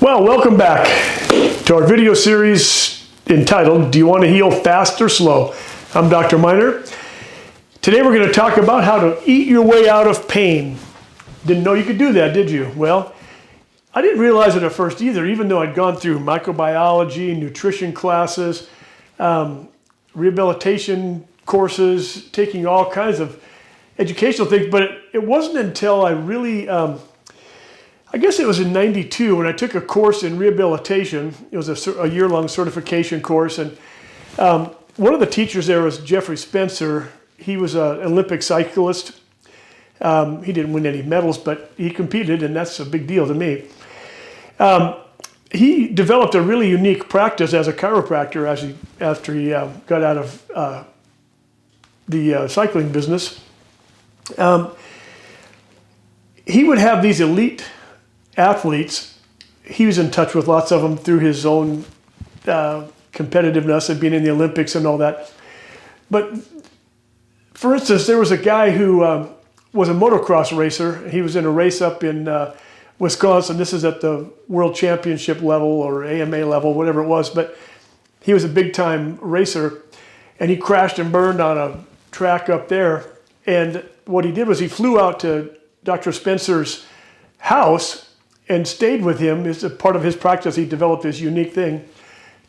Well, welcome back to our video series entitled, Do You Want to Heal Fast or Slow? I'm Dr. Miner. Today we're going to talk about how to eat your way out of pain. Didn't know you could do that, did you? Well, I didn't realize it at first either, even though I'd gone through microbiology, nutrition classes, rehabilitation courses, taking all kinds of educational things, but it wasn't until I really... I guess it was in '92 when I took a course in rehabilitation. It was a year-long certification course, and one of the teachers there was Jeffrey Spencer. He was an Olympic cyclist. He didn't win any medals, but he competed, and that's a big deal to me. He developed a really unique practice as a chiropractor after he got out of the cycling business. He would have these elite athletes. He was in touch with lots of them through his own competitiveness and being in the Olympics and all that. But for instance, there was a guy who was a motocross racer. He was in a race up in Wisconsin. This is at the World Championship level or AMA level, whatever it was. But he was a big time racer, and he crashed and burned on a track up there. And what he did was he flew out to Dr. Spencer's house and stayed with him. It's a part of his practice. He developed this unique thing,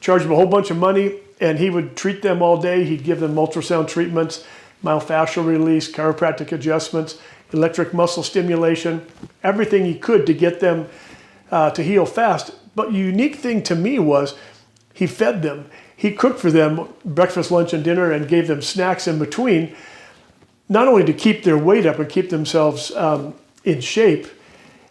charged him a whole bunch of money, and he would treat them all day. He'd give them ultrasound treatments, myofascial release, chiropractic adjustments, electric muscle stimulation, everything he could to get them to heal fast. But the unique thing to me was he fed them. He cooked for them breakfast, lunch, and dinner and gave them snacks in between, not only to keep their weight up and keep themselves in shape,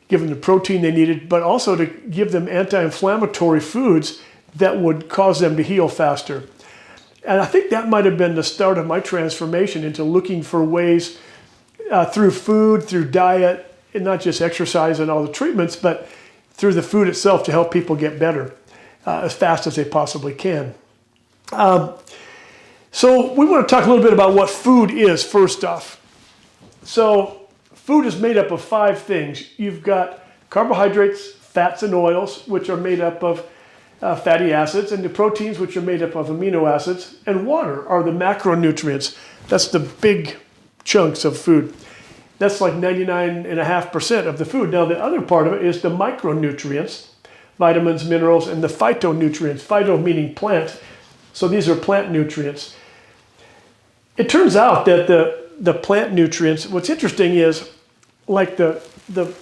give them the protein they needed, but also to give them anti-inflammatory foods that would cause them to heal faster. And I think that might have been the start of my transformation into looking for ways through food, through diet, and not just exercise and all the treatments, but through the food itself to help people get better as fast as they possibly can. So we want to talk a little bit about what food is first off. So food is made up of 5 things. You've got carbohydrates, fats, and oils, which are made up of fatty acids, and the proteins, which are made up of amino acids, and water are the macronutrients. That's the big chunks of food. That's like 99.5% of the food. Now, the other part of it is the micronutrients, vitamins, minerals, and the phytonutrients. Phyto meaning plant. So these are plant nutrients. It turns out that the plant nutrients, what's interesting is like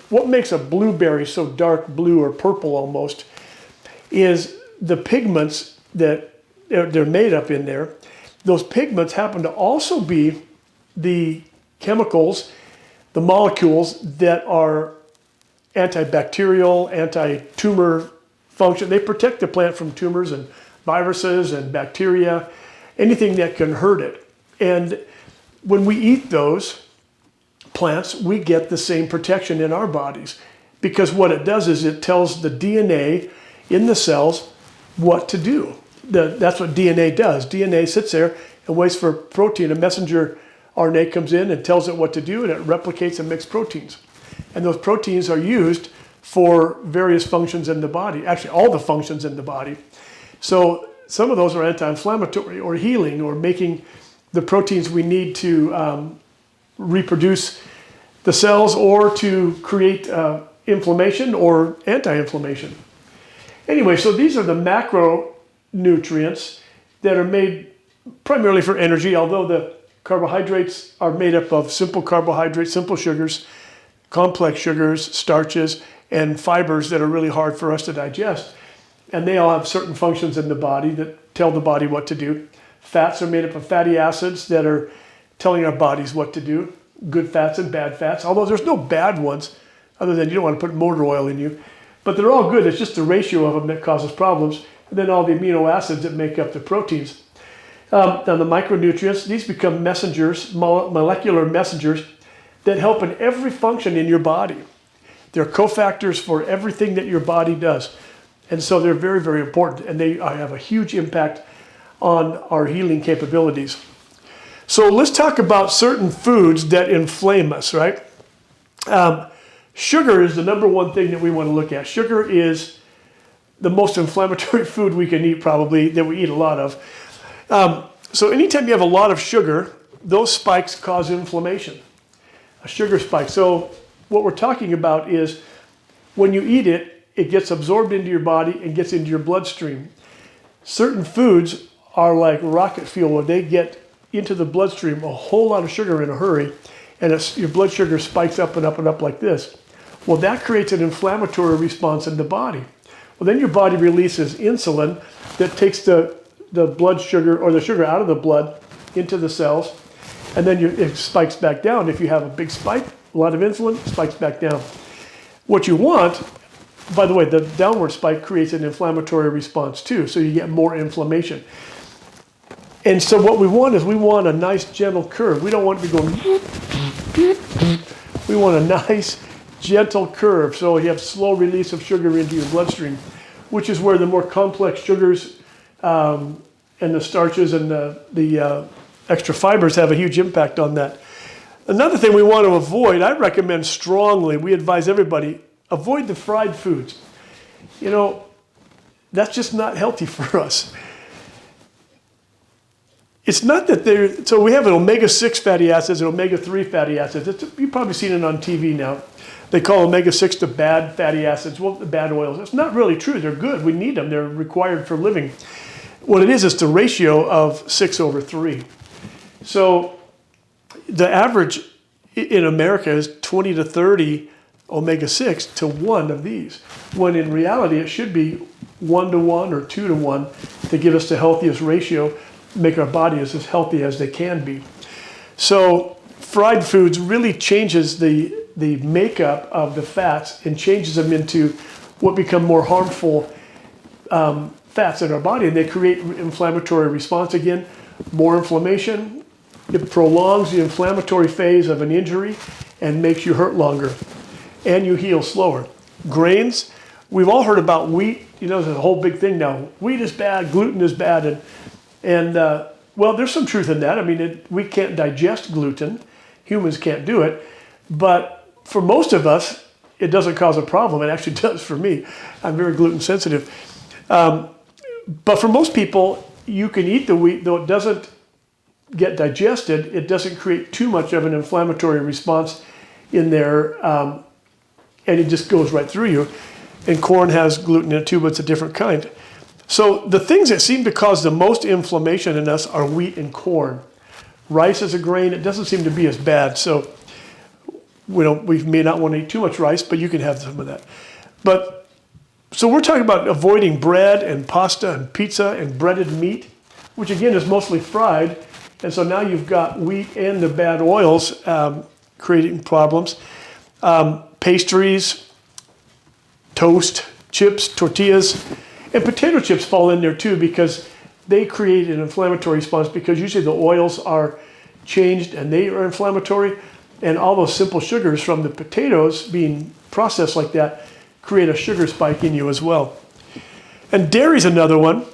what makes a blueberry so dark blue or purple almost is the pigments that they're made up in there. Those pigments happen to also be the chemicals, the molecules that are antibacterial, anti-tumor function. They protect the plant from tumors and viruses and bacteria, anything that can hurt it. And when we eat those plants, we get the same protection in our bodies, because what it does is it tells the DNA in the cells what to do. That's what DNA does. DNA sits there and waits for protein. A messenger RNA comes in and tells it what to do, and it replicates and makes proteins. And those proteins are used for various functions in the body, actually all the functions in the body. So some of those are anti-inflammatory or healing or making the proteins we need to reproduce the cells or to create inflammation or anti-inflammation. Anyway, so these are the macronutrients that are made primarily for energy, although the carbohydrates are made up of simple carbohydrates, simple sugars, complex sugars, starches, and fibers that are really hard for us to digest. And they all have certain functions in the body that tell the body what to do. Fats are made up of fatty acids that are telling our bodies what to do, good fats and bad fats, although there's no bad ones other than you don't want to put motor oil in you. But they're all good. It's just the ratio of them that causes problems. And then all the amino acids that make up the proteins. Now the micronutrients, these become messengers, molecular messengers that help in every function in your body. They're cofactors for everything that your body does. And so they're very, very important, and they have a huge impact on our healing capabilities. So let's talk about certain foods that inflame us, right? Sugar is the number one thing that we want to look at. Sugar is the most inflammatory food we can eat, probably, that we eat a lot of. So anytime you have a lot of sugar, those spikes cause inflammation, a sugar spike. So what we're talking about is when you eat it, it gets absorbed into your body and gets into your bloodstream. Certain foods are like rocket fuel, where they get into the bloodstream a whole lot of sugar in a hurry, and your blood sugar spikes up and up and up like this. Well, that creates an inflammatory response in the body. Well, then your body releases insulin that takes the blood sugar, or the sugar out of the blood into the cells, and then it spikes back down. If you have a big spike, a lot of insulin, spikes back down. What you want, by the way, the downward spike creates an inflammatory response too, so you get more inflammation. And so what we want is, we want a nice gentle curve. We don't want it to go, we want a nice gentle curve, so you have slow release of sugar into your bloodstream, which is where the more complex sugars and the starches and the extra fibers have a huge impact on that. Another thing we want to avoid, I recommend strongly, we advise everybody, avoid the fried foods. You know, that's just not healthy for us. It's not that they're, so we have an omega-6 fatty acids and omega-3 fatty acids. You've probably seen it on TV now. They call omega-6 the bad fatty acids, well, the bad oils. It's not really true. They're good. We need them. They're required for living. What it is the ratio of 6/3. So the average in America is 20 to 30 omega-6 to 1 of these, when in reality it should be 1 to 1 or 2 to 1 to give us the healthiest ratio, make our bodies as healthy as they can be. So fried foods really changes the makeup of the fats and changes them into what become more harmful fats in our body, and they create inflammatory response again, more inflammation. It prolongs the inflammatory phase of an injury and makes you hurt longer, and you heal slower. Grains, we've all heard about wheat. You know, there's a whole big thing now. Wheat is bad, gluten is bad, and well, there's some truth in that. I mean, we can't digest gluten. Humans can't do it, but for most of us, it doesn't cause a problem. It actually does for me. I'm very gluten sensitive. But for most people, you can eat the wheat, though it doesn't get digested. It doesn't create too much of an inflammatory response in there, and it just goes right through you. And corn has gluten in it too, but it's a different kind. So the things that seem to cause the most inflammation in us are wheat and corn. Rice is a grain. It doesn't seem to be as bad. So we may not want to eat too much rice, but you can have some of that. So we're talking about avoiding bread and pasta and pizza and breaded meat, which again is mostly fried. And so now you've got wheat and the bad oils creating problems. Pastries, toast, chips, tortillas, and potato chips fall in there too, because they create an inflammatory response, because usually the oils are changed and they are inflammatory. And all those simple sugars from the potatoes being processed like that create a sugar spike in you as well. And dairy's another one.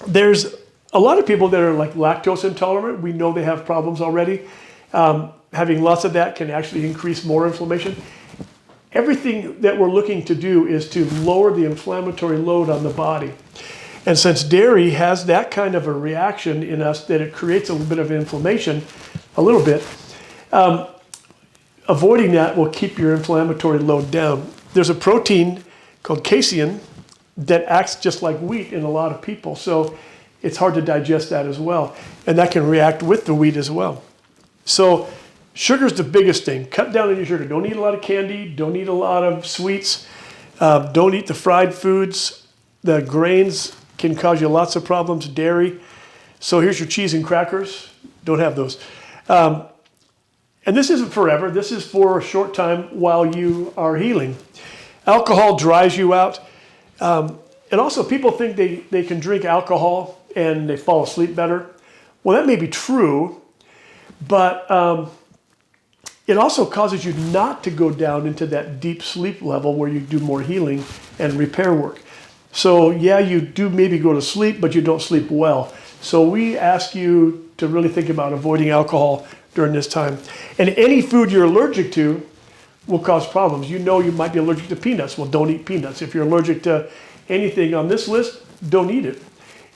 There's a lot of people that are like lactose intolerant. We know they have problems already. Having lots of that can actually increase more inflammation. Everything that we're looking to do is to lower the inflammatory load on the body. And since dairy has that kind of a reaction in us that it creates a little bit of inflammation, a little bit, avoiding that will keep your inflammatory load down. There's a protein called casein that acts just like wheat in a lot of people, so it's hard to digest that as well. And that can react with the wheat as well. So sugar's the biggest thing. Cut down on your sugar. Don't eat a lot of candy. Don't eat a lot of sweets. Don't eat the fried foods. The grains can cause you lots of problems. Dairy. So here's your cheese and crackers. Don't have those. And this isn't forever. This is for a short time while you are healing. Alcohol dries you out. And also people think they can drink alcohol and they fall asleep better. Well, that may be true, but it also causes you not to go down into that deep sleep level where you do more healing and repair work. So yeah, you do maybe go to sleep, but you don't sleep well. So we ask you to really think about avoiding alcohol during this time. And any food you're allergic to will cause problems. You know you might be allergic to peanuts. Well, don't eat peanuts. If you're allergic to anything on this list, don't eat it.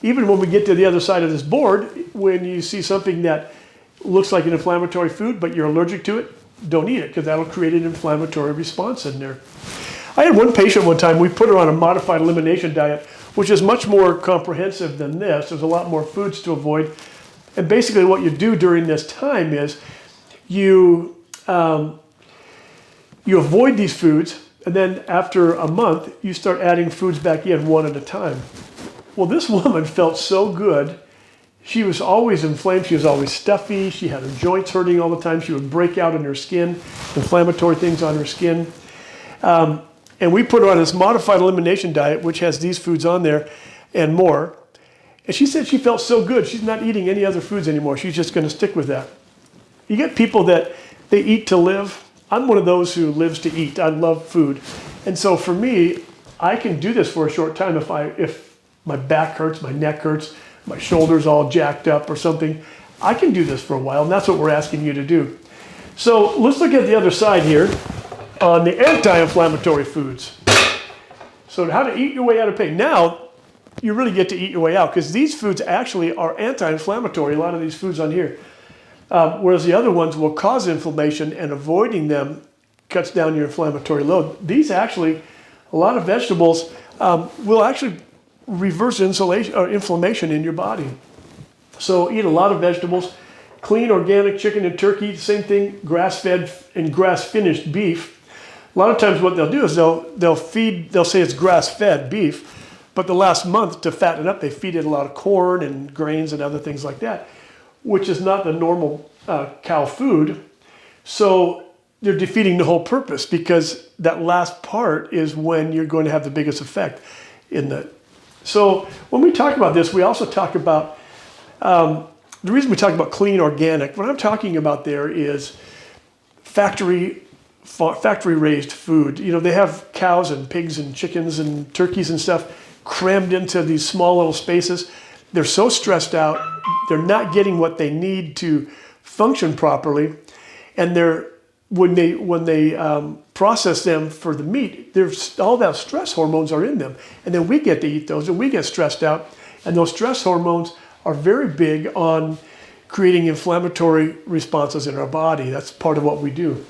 Even when we get to the other side of this board, when you see something that looks like an inflammatory food, but you're allergic to it, don't eat it, because that'll create an inflammatory response in there. I had one patient one time, we put her on a modified elimination diet, which is much more comprehensive than this. There's a lot more foods to avoid. And basically what you do during this time is you avoid these foods, and then after a month, you start adding foods back in one at a time. Well, this woman felt so good. She was always inflamed. She was always stuffy. She had her joints hurting all the time. She would break out in her skin, inflammatory things on her skin. And we put her on this modified elimination diet, which has these foods on there and more. And she said she felt so good. She's not eating any other foods anymore. She's just going to stick with that. You get people that they eat to live. I'm one of those who lives to eat. I love food. And so for me, I can do this for a short time if my back hurts, my neck hurts, my shoulder's all jacked up or something. I can do this for a while, and that's what we're asking you to do. So let's look at the other side here on the anti-inflammatory foods. So how to eat your way out of pain. Now, you really get to eat your way out, because these foods actually are anti-inflammatory, a lot of these foods on here. Whereas the other ones will cause inflammation, and avoiding them cuts down your inflammatory load. These actually, a lot of vegetables will actually reverse inflammation in your body. So eat a lot of vegetables, clean organic chicken and turkey, same thing, grass-fed and grass-finished beef. A lot of times what they'll do is they'll say it's grass-fed beef, but the last month to fatten it up, they feed it a lot of corn and grains and other things like that, which is not the normal cow food. So they're defeating the whole purpose, because that last part is when you're going to have the biggest effect in the. So when we talk about this, we also talk about, the reason we talk about clean organic, what I'm talking about there is factory raised food. You know, they have cows and pigs and chickens and turkeys and stuff crammed into these small little spaces. They're so stressed out, they're not getting what they need to function properly, and when they process them for the meat, there's all that stress hormones are in them, and then we get to eat those, and we get stressed out, and those stress hormones are very big on creating inflammatory responses in our body. That's part of what we do.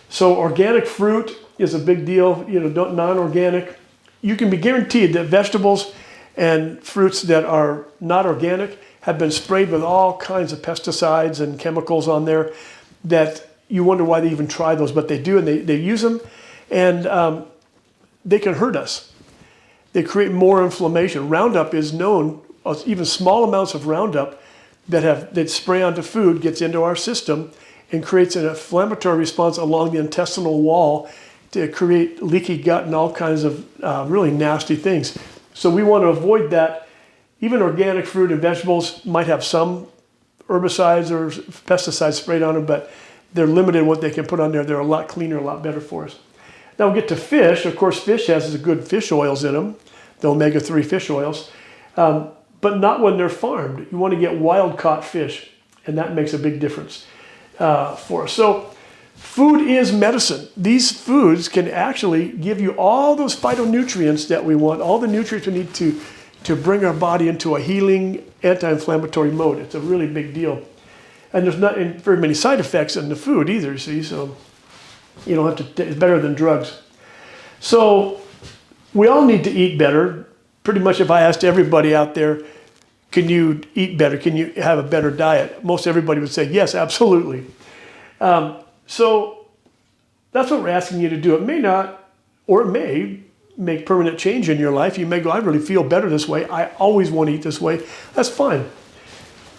So organic fruit is a big deal. You know, non-organic. You can be guaranteed that vegetables and fruits that are not organic have been sprayed with all kinds of pesticides and chemicals on there that you wonder why they even try those, but they do, and they use them, and they can hurt us. They create more inflammation. Roundup is known, even small amounts of Roundup that spray onto food gets into our system and creates an inflammatory response along the intestinal wall to create leaky gut and all kinds of really nasty things. So we want to avoid that. Even organic fruit and vegetables might have some herbicides or pesticides sprayed on them, but they're limited in what they can put on there. They're a lot cleaner, a lot better for us. Now we'll get to fish. Of course, fish has good fish oils in them, the omega-3 fish oils, but not when they're farmed. You want to get wild-caught fish, and that makes a big difference for us. So food is medicine. These foods can actually give you all those phytonutrients that we want, all the nutrients we need to bring our body into a healing, anti-inflammatory mode. It's a really big deal. And there's not very many side effects in the food either, see, so you don't have to, it's better than drugs. So we all need to eat better. Pretty much if I asked everybody out there, can you eat better? Can you have a better diet? Most everybody would say, yes, absolutely. So that's what we're asking you to do. It may not, or it may make permanent change in your life. You may go, I really feel better this way. I always want to eat this way. That's fine.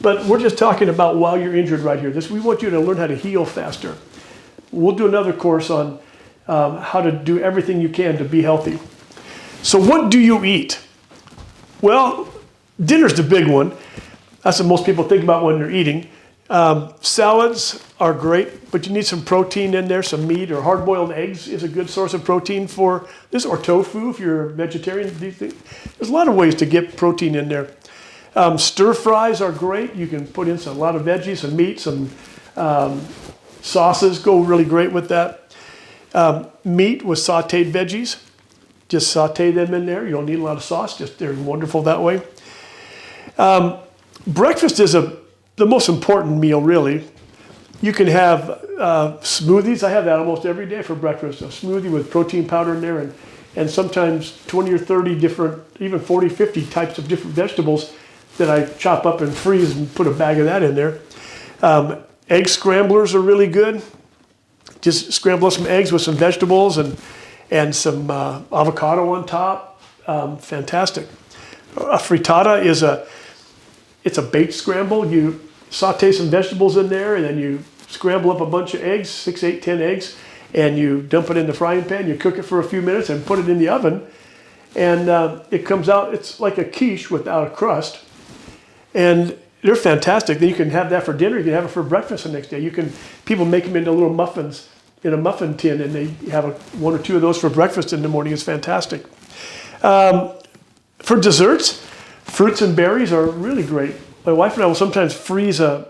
But we're just talking about while you're injured right here. We want you to learn how to heal faster. We'll do another course on how to do everything you can to be healthy. So what do you eat? Well, dinner's the big one. That's what most people think about when they're eating. Salads are great, but you need some protein in there, some meat, or hard-boiled eggs is a good source of protein for this, or tofu if you're a vegetarian. There's a lot of ways to get protein in there. Stir fries are great. You can put in a lot of veggies, some meat, some sauces go really great with that. Meat with sauteed veggies. Just saute them in there. You don't need a lot of sauce. Just they're wonderful that way. Breakfast is the most important meal, really. You can have smoothies. I have that almost every day for breakfast. A smoothie with protein powder in there and sometimes 20 or 30 different, even 40, 50 types of different vegetables that I chop up and freeze and put a bag of that in there. Egg scramblers are really good. Just scramble some eggs with some vegetables and some avocado on top. Fantastic. A frittata is it's a baked scramble. You saute some vegetables in there and then you scramble up a bunch of eggs, 6, 8, 10 eggs, and you dump it in the frying pan. You cook it for a few minutes and put it in the oven. And it comes out, it's like a quiche without a crust. And they're fantastic. Then you can have that for dinner. You can have it for breakfast the next day. People make them into little muffins in a muffin tin, and they have 1 or 2 of those for breakfast in the morning. It's fantastic. For desserts, fruits and berries are really great. My wife and I will sometimes freeze a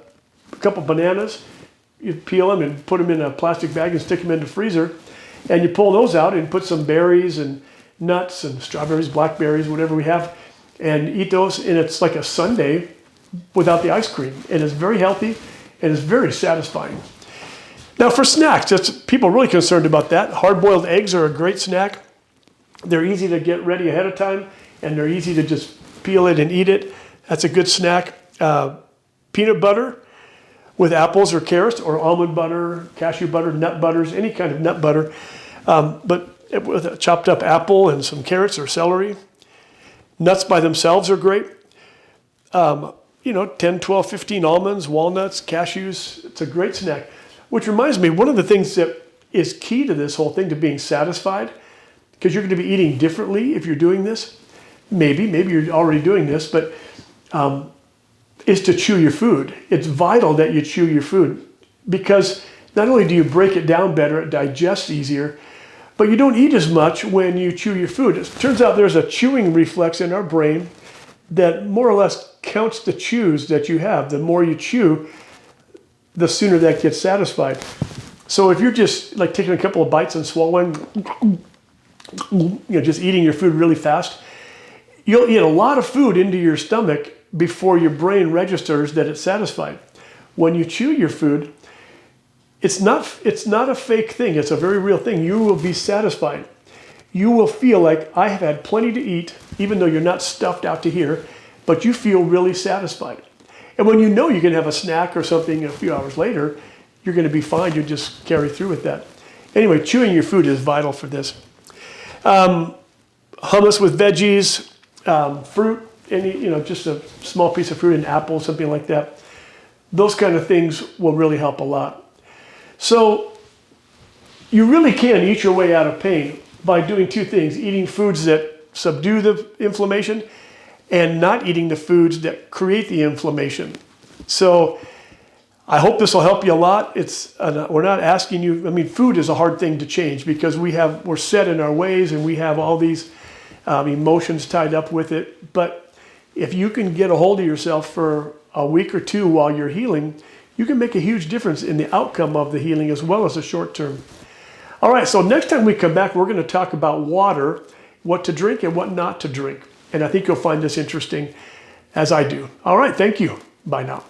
couple bananas. You peel them and put them in a plastic bag and stick them in the freezer. And you pull those out and put some berries and nuts and strawberries, blackberries, whatever we have, and eat those. And it's like a sundae without the ice cream. And it's very healthy and it's very satisfying. Now for snacks, people are really concerned about that. Hard-boiled eggs are a great snack. They're easy to get ready ahead of time, and they're easy to just peel it and eat it. That's a good snack. Peanut butter with apples or carrots, or almond butter, cashew butter, nut butters, any kind of nut butter. But with a chopped up apple and some carrots or celery. Nuts by themselves are great. 10, 12, 15 almonds, walnuts, cashews. It's a great snack. Which reminds me, one of the things that is key to this whole thing, to being satisfied, because you're going to be eating differently if you're doing this. Maybe you're already doing this, but is to chew your food. It's vital that you chew your food, because not only do you break it down better, it digests easier, but you don't eat as much when you chew your food. It turns out there's a chewing reflex in our brain that more or less counts the chews that you have. The more you chew, the sooner that gets satisfied. So if you're just like taking a couple of bites and swallowing, just eating your food really fast, you'll eat a lot of food into your stomach before your brain registers that it's satisfied. When you chew your food, it's not a fake thing. It's a very real thing. You will be satisfied. You will feel like, I have had plenty to eat, even though you're not stuffed out to here, but you feel really satisfied. And when you know you can have a snack or something a few hours later, you're going to be fine. You just carry through with that. Anyway, chewing your food is vital for this. Hummus with veggies, fruit, just a small piece of fruit, an apple, something like that. Those kind of things will really help a lot. So you really can eat your way out of pain by doing 2 things: eating foods that subdue the inflammation and not eating the foods that create the inflammation. So I hope this will help you a lot. We're not asking you, food is a hard thing to change because we're set in our ways and we have all these emotions tied up with it. But if you can get a hold of yourself for a week or 2 while you're healing, you can make a huge difference in the outcome of the healing as well as the short term. All right, so next time we come back, we're going to talk about water, what to drink and what not to drink. And I think you'll find this interesting, as I do. All right, thank you. Bye now.